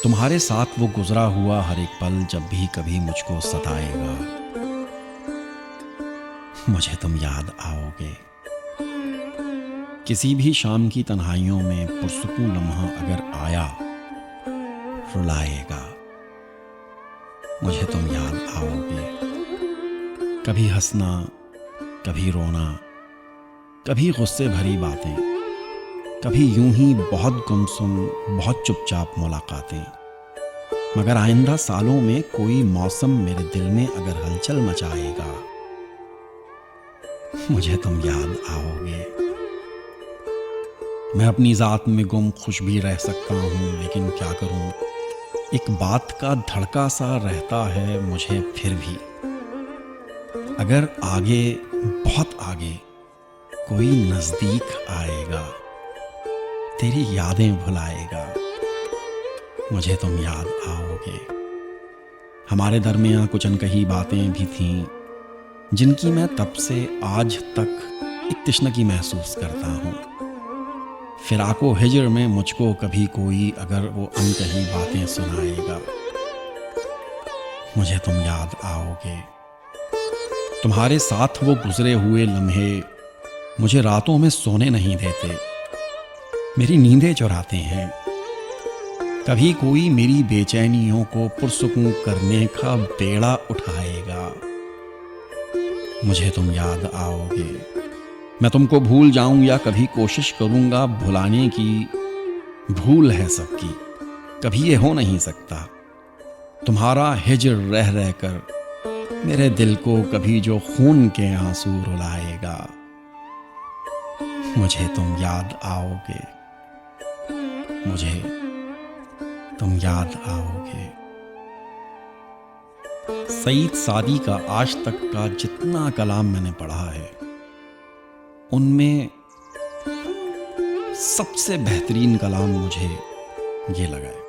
तुम्हारे साथ वो गुजरा हुआ हर एक पल जब भी कभी मुझको सताएगा, मुझे तुम याद आओगे। किसी भी शाम की तन्हाइयों में पुरसुकून लम्हा अगर आया, रुलाएगा, मुझे तुम याद आओगे। कभी हंसना, कभी रोना, कभी गुस्से भरी बातें, कभी यूं ही बहुत गुमसुम, बहुत चुपचाप मुलाकातें। मगर आइंदा सालों में कोई मौसम मेरे दिल में अगर हलचल मचाएगा, मुझे तुम याद आओगे। मैं अपनी जात में गुम खुश भी रह सकता हूँ, लेकिन क्या करूँ, एक बात का धड़का सा रहता है मुझे फिर भी। अगर आगे, बहुत आगे कोई नजदीक आएगा, तेरी यादें भुलाएगा, मुझे तुम याद आओगे। हमारे दरमियां कुछ अनकही बातें भी थीं, जिनकी मैं तब से आज तक एक तशनगी महसूस करता हूँ। फिराको हिजर में मुझको कभी कोई अगर वो अनकही बातें सुनाएगा, मुझे तुम याद आओगे। तुम्हारे साथ वो गुजरे हुए लम्हे मुझे रातों में सोने नहीं देते, मेरी नींदें चुराते हैं। कभी कोई मेरी बेचैनियों को पुरसुकून करने का बेड़ा उठाएगा, मुझे तुम याद आओगे। मैं तुमको भूल जाऊं या कभी कोशिश करूंगा भुलाने की, भूल है सबकी, कभी ये हो नहीं सकता। तुम्हारा हिजर रह रह कर मेरे दिल को कभी जो खून के आंसू रुलाएगा, मुझे तुम याद आओगे, मुझे तुम याद आओगे। सईद सादी का आज तक का जितना कलाम मैंने पढ़ा है, उनमें सबसे बेहतरीन कलाम मुझे ये लगा है।